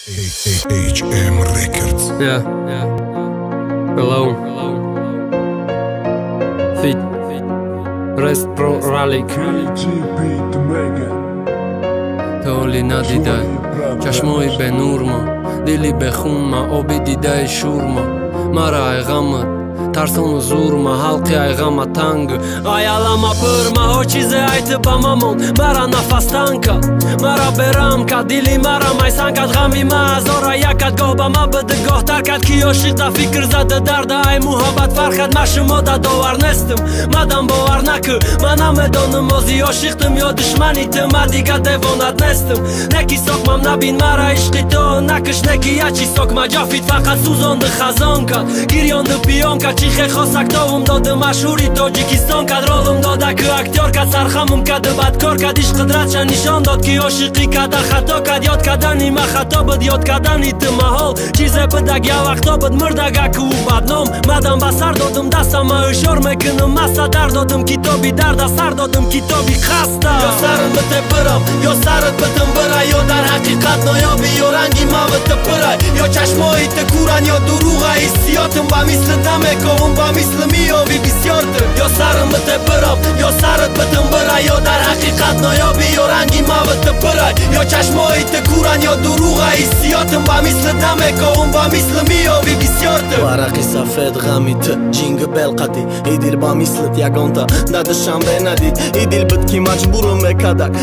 HM Records. Yeah. Alone. Fit. Rest Pro Rally. تولی ندیده چشمای به نور ما، دلی به خون ما، آبی دیده شور ما. مرا ای غمت ترسان و زور ما، حلقی ای غمت تنگ آیالما پر ما. ها چیز ایت با مامون مرا نفس تنگ کرد، مرا برم کرد، دلی مرا میسان کرد. غمی ما هزار یکت گاه با ما بده گاه تر کرد. کی عاشق دا فکر زده درد ای محبت فرخد. من شما دا داور نستم مدام باور نکه. من نمیدانم مازی عاشقتم یا دشمنی تو. من دیگه دیوانت نستم نکی ساکمم نبین مرا عشقی تو. نکش نکی یا چی ساکم جافید فقط سوزاند خزان کرد. گریاند پیام کرد چیخه خواست اکتاوم داده مشهوری تاجیکستان کرد. رالم داده که اکتیار کرد سرخمم کرد بدکار کرد. عشق قدرتش نشان داد که عاشقی کرد خطا کرد. یاد کردنی ما خطا بود یاد کردنی تو محال. چیزه بدک یا وقتا بود مردگه که او بدنام. مدام بسر دادم دستم اشار میکنم مسا در دادم کتابی درد سر دادم کتابی خسته. یا سرم بده برم یا سرت بدم برای یا در حقیقت نایابی یا رنگی موت برای یا چشمایی تکورن یا دروغ حسیاتم با مثل دمه که اون با مثل میابی بسیار ده. یا سرم بده برم یا سرت بدم برای یا در حقیقت نایابی یا رنگی موت برای یا چشمایی تکورن یا دروغ حسیاتم با مثل دمه که اون با مثل میابی بسیار ده. ورقی سفید غمیت جینگ بلقتی ایدیل با مثلت یگانتا ندشم به ندید ایدیل بد کی مجبورم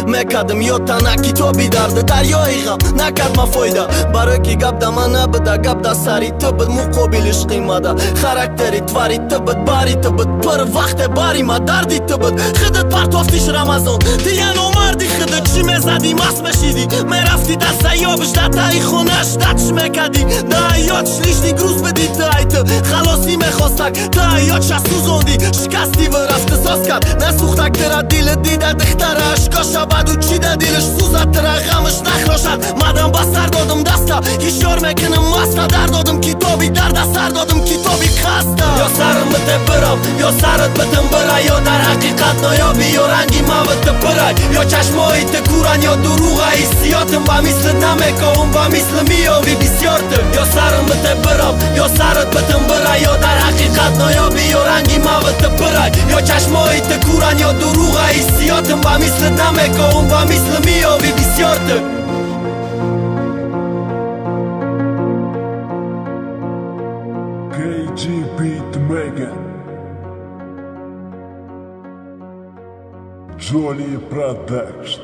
مکدم یا تنکی تو بیدرده دریای غم نکد ما فایده برای کی گب دما نبده گب دا سری تو بد مقابلش قیمده خرکتری تواری تو بد باری تو بد پر وقت باری ما دردی تو بد خدت پرتافتیش رمضان دیگه نومردی خدت چی مزدی مست مشیدی میرفتی دست ایابش در تایی خونش دتش مکدی دا یاد شلیشتی گروز بدی تایت خلاصی میخواستک تا یاد شست سوزوندی شکستی و رفت ساز کرد نسوختک ترا دیل دیده دختر اشکا شبد و چیده دیلش سوزد ترا غمش نخراشد. مدام با سر دادم دستا هیشار میکنم مستا در دادم کتابی درد سر دادم کتابی خسته. یا سرم بده برم یا سرت بدم برای یا در حقیقت نایابی یا رنگی موت برای یا چشمایی تکورن یا دروغ حسیاتم با مثل دمه که اون با مثل میابی بسیار ده. یا سرم بده برم یا سرت بدم برای یا در حقیقت نایابی یا رنگی موت برای یا چشمایی تکورن یا دروغ حسیاتم با مثل دمه که اون با مثل میابی بسیار ده. KG Beat Mega Jolly Production.